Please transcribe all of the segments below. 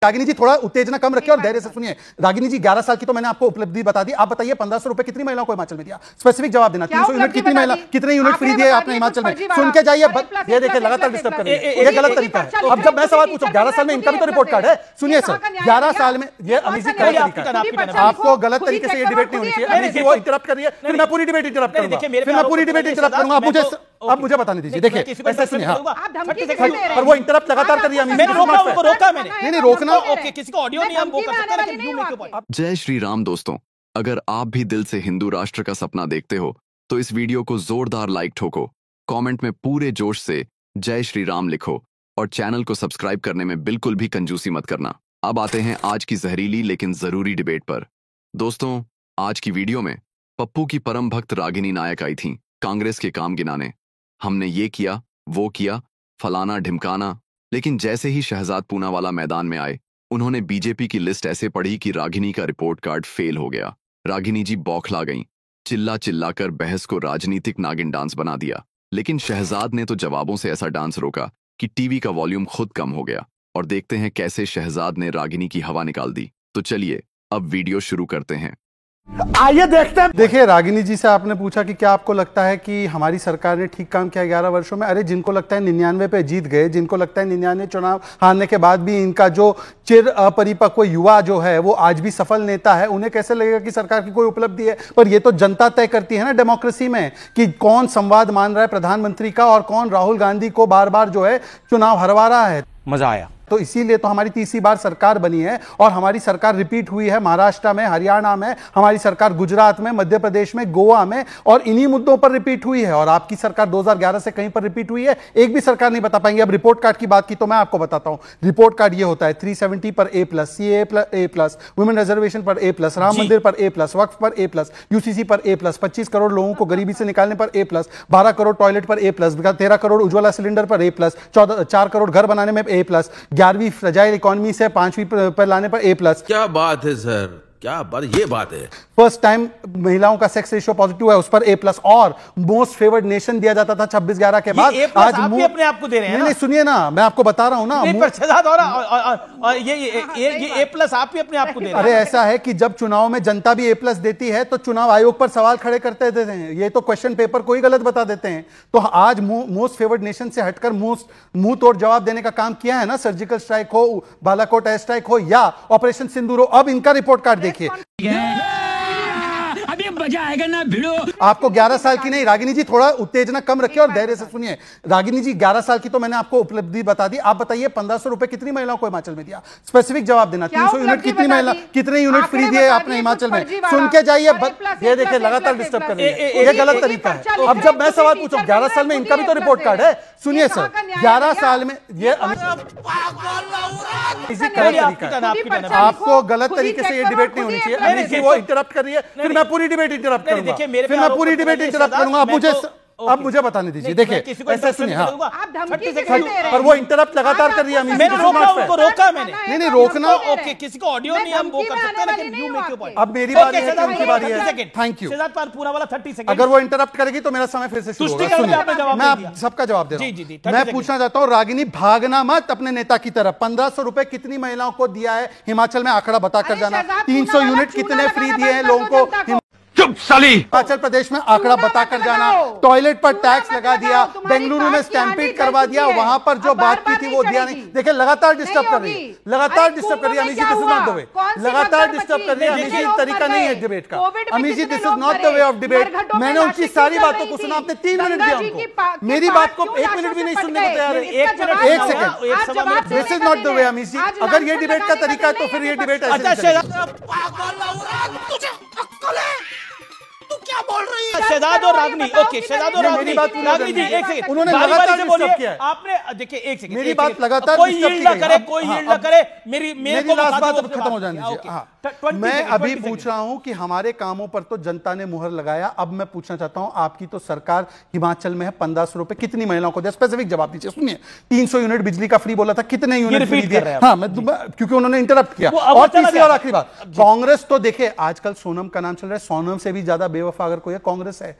रागिनी जी थोड़ा उत्तेजना कम रखिए और धैर्य से सुनिए। रागिनी जी 11 साल की तो मैंने आपको उपलब्धि बता दी। आप बताइए 1500 रुपए कितनी महिलाओं को हिमाचल में दिया? स्पेसिफिक जवाब देना। 300 यूनिट कितनी महिला, कितने यूनिट फ्री दिए आपने हिमाचल में? सुन के जाइए। ये देखिए लगातार डिस्टर्ब कर रही है, ये गलत तरीका है। अब जब मैं सवाल पूछूं 11 साल में इनका भी तो रिपोर्ट कार्ड है। सुनिए सर 11 साल में ये अमित जी गलत तरीका है। आपको गलत तरीके से ये डिबेट नहीं होनी चाहिए। अमित जी वो इंटरप्ट कर रही है, फिर मैं पूरी डिबेट इंटरप्ट करूंगा, फिर मैं पूरी डिबेट इंटरप्ट करूंगा। अब मुझे बताने दीजिए। देखिए ऐसा सुनिए, और वो इंटरप्ट लगातार कर रही है। नहीं रोकना, ओके किसी को ऑडियो नहीं हम वो कर सकते, लेकिन व्यू मेक योर पॉइंट। जय श्री राम दोस्तों, अगर आप भी दिल से हिंदू राष्ट्र का सपना देखते हो तो इस वीडियो को जोरदार लाइक ठोको, कमेंट में पूरे जोश से जय श्री राम लिखो और चैनल को सब्सक्राइब करने में बिल्कुल भी कंजूसी मत करना। अब आते हैं आज की जहरीली लेकिन जरूरी डिबेट पर। दोस्तों आज की वीडियो में पप्पू की परम भक्त रागिनी नायक आई थी कांग्रेस के काम गिनाने। हमने ये किया वो किया फलाना ढिमकाना, लेकिन जैसे ही शहजाद पूनावाला मैदान में आए उन्होंने बीजेपी की लिस्ट ऐसे पढ़ी कि रागिनी का रिपोर्ट कार्ड फेल हो गया। रागिनी जी बौखला गईं, चिल्ला चिल्ला कर बहस को राजनीतिक नागिन डांस बना दिया। लेकिन शहजाद ने तो जवाबों से ऐसा डांस रोका कि टीवी का वॉल्यूम खुद कम हो गया। और देखते हैं कैसे शहजाद ने रागिनी की हवा निकाल दी। तो चलिए अब वीडियो शुरू करते हैं। आइए देखते हैं। देखिए रागिनी जी से आपने पूछा कि क्या आपको लगता है कि हमारी सरकार ने ठीक काम किया 11 वर्षों में? अरे जिनको लगता है 99 पे जीत गए, जिनको लगता है 99 चुनाव हारने के बाद भी इनका जो चिर अपरिपक्व युवा जो है वो आज भी सफल नेता है, उन्हें कैसे लगेगा कि सरकार की कोई उपलब्धि है? पर ये तो जनता तय करती है ना डेमोक्रेसी में कि कौन संवाद मान रहा है प्रधानमंत्री का और कौन राहुल गांधी को बार बार जो है चुनाव हरवा रहा है। मजा आया। तो इसीलिए तो हमारी तीसरी बार सरकार बनी है और हमारी सरकार रिपीट हुई है महाराष्ट्र में, हरियाणा में, हमारी सरकार गुजरात में, मध्य प्रदेश में, गोवा में, और इन्हीं मुद्दों पर रिपीट हुई है। और आपकी सरकार 2011 से कहीं पर रिपीट हुई है? एक भी सरकार नहीं बता पाएंगे। अब रिपोर्ट कार्ड की बात की तो मैं आपको बताता हूं। रिपोर्ट कार्ड ये होता है 370 पर A+, CA A+, women reservation पर A+, राम मंदिर पर A+, वक्फ पर A+, UCC पर A+, 25 करोड़ लोगों को गरीबी से निकालने पर A+, 12 करोड़ टॉयलेट पर A+, 13 करोड़ उज्ज्वला सिलेंडर पर A+, 4 करोड़ घर बनाने में A+, 11वीं फ्रजाइल इकोनॉमी से 5वीं पर लाने पर A+। क्या बात है सर, क्या बात, ये बात है। फर्स्ट टाइम महिलाओं का सेक्स रेशियो पॉजिटिव है उस पर A+, और मोस्ट फेवर्ड नेशन दिया जाता था 26/11 के बाद। आज आप भी अपने आप को दे रहे हैं। नहीं सुनिए ना, मैं आपको बता रहा हूं ना। और ये A+ आप भी अपने आप को दे रहे हैं। अरे ऐसा है कि जब चुनाव में जनता भी A+ देती है तो चुनाव आयोग पर सवाल खड़े करते देते हैं। ये तो क्वेश्चन पेपर को ही गलत बता देते हैं। तो आज मोस्ट फेवर्ड नेशन से हटकर मुंह तोड़ जवाब देने का काम किया है ना। सर्जिकल स्ट्राइक हो, बालाकोट एयर स्ट्राइक हो या ऑपरेशन सिंदूर हो। अब इनका रिपोर्ट कार्ड देखिए। अभी मजा आएगा ना भिड़ो। आपको 11 साल की नहीं, रागिनी जी थोड़ा उत्तेजना कम रखिए और धैर्य से सुनिए। रागिनी जी 11 साल की तो मैंने आपको उपलब्धि बता दी। आप बताइए 1500 रुपए कितनी महिलाओं को हिमाचल में दिया? स्पेसिफिक जवाब देना। 300 यूनिट कितनी महिला, कितने यूनिट फ्री दिए आपने हिमाचल में? सुन के जाइए। ये देखिए लगातार डिस्टर्ब कर रही है, ये गलत तरीका है। अब जब मैं सवाल पूछूं 11 साल में इनका भी तो रिपोर्ट कार्ड है। सुनिए सर 11 साल में ये आपको गलत तरीके से ये डिबेट नहीं होनी चाहिए। अमित जी वो इंटरप्ट कर रही है, फिर मैं पूरी डिबेट इंटरप्ट करूंगा, फिर मैं पूरी डिबेट इंटरप्ट करूंगा। अब मुझे बताने दीजिए। देखिए ऐसा सुनिए। हाँ और वो इंटरप्ट लगातार कर रही है। मैंने रोका मैंने। नहीं रोकना, ओके किसी को ऑडियो नहीं हम वो कर सकते, लेकिन व्यू मेक योर पॉइंट। अब मेरी बारी है, उनकी बारी है। Thank you. Shehzad Poonawalla 30 second. अगर वो इंटरप्ट करेगी तो मेरा समय फिर से शुरू होगा। मैं सबका जवाब दे रहा हूं। मैं पूछना चाहता हूं रागिनी, भागना मत अपने नेता की तरफ। 1500 रुपए कितनी महिलाओं को दिया है हिमाचल में? आंकड़ा बताकर जाना। 300 यूनिट कितने फ्री दिए हैं लोगों को चुप साली। हिमाचल प्रदेश में? आंकड़ा बताकर जाना। टॉयलेट पर टैक्स लगा दिया, बेंगलुरु में स्टैम्पीड करवा दिया, वहां पर जो बात की थी वो दिया नहीं। देखिए लगातार डिस्टर्ब कर रही है, लगातार डिस्टर्ब कर रही है। Amit ji this is not the way, लगातार डिस्टर्ब कर रही है। अमित जी तरीका नहीं है डिबेट का। Amit ji this is not the way of debate. मैंने उनकी सारी बातों को सुना, आपने 3 मिनट दिया उनको। मेरी बात को 1 मिनट भी नहीं सुनने को तैयार है। 1 second. This is not the way Amit ji. अगर ये डिबेट का तरीका है तो फिर ये डिबेट ऐसे क्या बोल रही है? शहजाद और रागिनी। ओके शहजाद और रागिनी जी एक सेकंड। उन्होंने लगातार डिस्टर्ब किया है। आपने देखिए एक सेकंड, मेरी बात लगातार कोई यील्ड ना करे, कोई यील्ड ना करे। मेरे को लास्ट बात अब खत्म हो जानी चाहिए। हाँ मैं अभी पूछ रहा हूं कि हमारे कामों पर तो जनता ने मुहर लगाया। अब मैं पूछना चाहता हूं आपकी तो सरकार हिमाचल में है, 1500 रुपए कितनी महिलाओं को दिया? स्पेसिफिक जवाब दीजिए। सुनिए 300 यूनिट बिजली का फ्री बोला था, कितने यूनिट फ्री दिए? हाँ मैं क्योंकि उन्होंने इंटरप्ट किया। और तीसरी और आखिरी बात, कांग्रेस तो देखिए आजकल सोनम का नाम चल रहा है, सोनम से भी ज्यादा बेवफा अगर कोई है कांग्रेस है।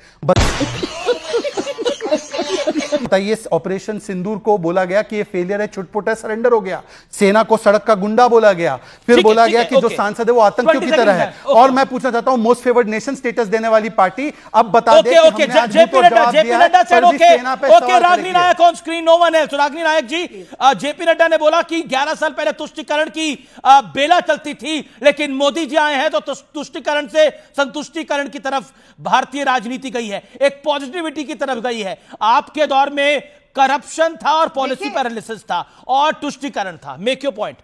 बताइए, ऑपरेशन सिंदूर को बोला गया कि ये फेलियर है, छुटपुट है, सरेंडर हो गया। सेना को सड़क का गुंडा बोला गया, फिर बोला गया कि जो सांसद है वो आतंकियों की तरह है। और मैं पूछना चाहता हूं, मोस्ट फेवर्ड नेशन स्टेटस देने वाली पार्टी अब बता दे कि हमने आज JP Nadda sir, okay Ragini Nayak on screen, no one else. Ragini Nayak ji, JP Nadda ने बोला कि 11 साल पहले तुष्टिकरण की बेला चलती थी, लेकिन मोदी जी आए हैं तो तुष्टिकरण से संतुष्टिकरण की तरफ भारतीय राजनीति गई है, एक पॉजिटिविटी की तरफ गई है। आपके दौर में करप्शन था और पॉलिसी पैरालिसिस था और तुष्टिकरण था। Make your point.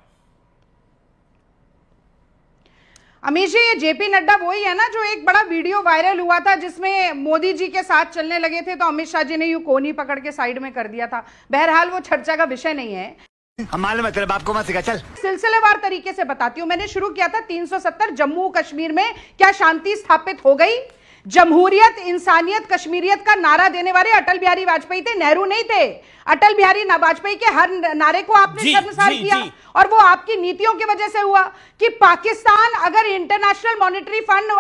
Amish ji, ये जेपी नड्डा वही है ना जो एक बड़ा वीडियो वायरल हुआ था जिसमें मोदी जी के साथ चलने लगे थे तो अमित शाह जी ने यूं कोनी पकड़ के साइड में कर दिया था। बहरहाल वो चर्चा का विषय नहीं है, मालूम है तेरे बाप को मत सिखा। चल सिलसिलेवार तरीके से बताती हूं। मैंने शुरू किया था 370 जम्मू कश्मीर में क्या शांति स्थापित हो गई? जमहूरियत, इंसानियत, कश्मीरियत का नारा देने वाले अटल बिहारी वाजपेयी थे, नेहरू नहीं थे। अटल बिहारी वाजपेयी के हर नारे को आपने शर्मसार किया और वो आपकी नीतियों की वजह से हुआ कि पाकिस्तान अगर इंटरनेशनल मॉनेटरी फंड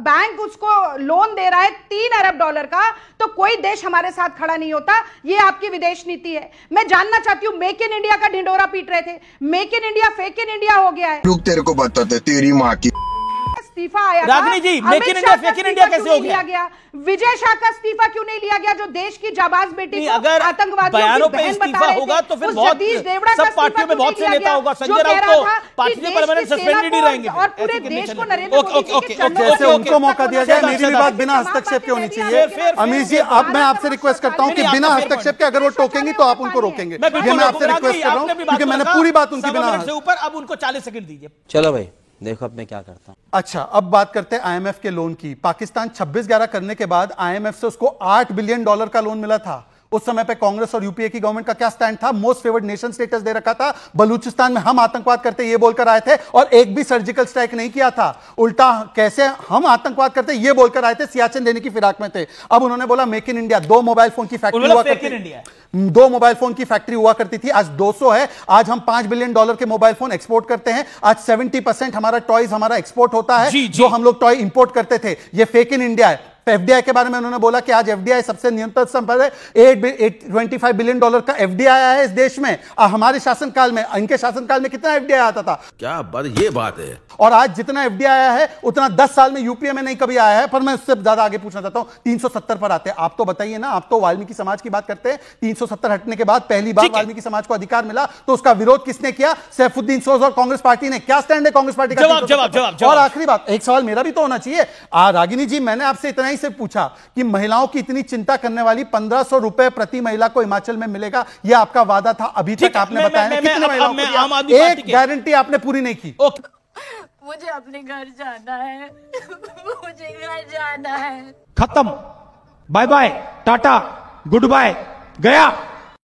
बैंक उसको लोन दे रहा है 3 अरब डॉलर का, तो कोई देश हमारे साथ खड़ा नहीं होता। ये आपकी विदेश नीति है। मैं जानना चाहती हूं, मेक इन इंडिया का ढिंडोरा पीट रहे थे, make in India fake in India हो गया है। लोग तेरे को बताते तेरी माँ की इस्तीफा आया था। Ragini ji, make in India fake in India कैसे हो गया? विजय शाह का इस्तीफा क्यों नहीं लिया गया जो देश की जाबाज बेटी को अगर आतंकवादियों पे इस्तीफा होगा तो फिर बहुत सब पार्टियों में बहुत से नेता होगा। संजय राउत तो पार्टी से परमानेंट सस्पेंडेड ही रहेंगे और पूरे देश को नरेंद्र मोदी के जैसे उनको मौका दिया जाए, मेरी भी बात बिना हस्तक्षेप के होनी चाहिए। अमीश जी, अब मैं आपसे रिक्वेस्ट करता हूं कि बिना हस्तक्षेप के अगर वो टोकेंगी तो आप उनको रोकेंगे। ये मैं आपसे रिक्वेस्ट कर रहा हूं क्योंकि मैंने पूरी बात उनकी बिना से ऊपर। अब उनको 40 सेकंड दीजिए। चलो भाई, देखो अब मैं क्या करता हूं। अच्छा, अब बात करते हैं आईएमएफ के लोन की। पाकिस्तान 26/11 करने के बाद आईएमएफ से उसको $8 बिलियन का लोन मिला था। उस समय पे कांग्रेस और यूपीए की गवर्नमेंट का क्या स्टैंड था? मोस्ट फेवर्ड नेशन स्टेटस दे रखा था। बलूचिस्तान में हम आतंकवाद करते ये बोलकर आए थे और एक भी सर्जिकल स्ट्राइक नहीं किया था। उल्टा कैसे हम आतंकवाद करते ये बोलकर आए थे, सियाचिन देने की फिराक में थे। अब उन्होंने बोला make in India. 2 mobile phone की फैक्ट्री हुआ करती थी, 2 मोबाइल फोन की फैक्ट्री हुआ करती थी, आज 200 है। आज हम $5 बिलियन के मोबाइल फोन एक्सपोर्ट करते हैं। आज 70% हमारा टॉयज हमारा एक्सपोर्ट होता है, जो हम लोग टॉय इंपोर्ट करते थे। ये फेक इन इंडिया है। एफडीआई के बारे में उन्होंने बोला कि आज एफडीआई सबसे न्यूनतम संपद है। $25 बिलियन का एफडीआई आया है इस देश में। हमारे शासनकाल में, इनके शासनकाल में कितना एफडीआई आता था? क्या बात, ये बात है। और आज जितना एफडीआई आया है उतना 10 साल में यूपीए में नहीं कभी आया है। पर मैं उससे ज्यादा आगे पूछना चाहता हूं, 370 पर आते हैं। आप तो बताइए ना, आप तो वाल्मीकि समाज की बात करते हैं। 370 हटने के बाद पहली बार वाल्मीकि समाज को अधिकार मिला तो उसका विरोध किसने किया? सैफुद्दीन सोज और कांग्रेस पार्टी ने। क्या स्टैंड है कांग्रेस पार्टी का? जवाब। और आखिरी बात, एक सवाल मेरा भी तो होना चाहिए। रागिनी जी, मैंने आपसे इतना ही से पूछा कि महिलाओं की इतनी चिंता करने वाली 1500 रुपए प्रति महिला को हिमाचल में मिलेगा, यह आपका वादा था। अभी तक आपने बताया नहीं कितने महिलाओं को दिया? एक गारंटी आपने पूरी नहीं की। मुझे अपने घर जाना है, मुझे घर जाना है। खत्म, bye bye, tata, goodbye, गया।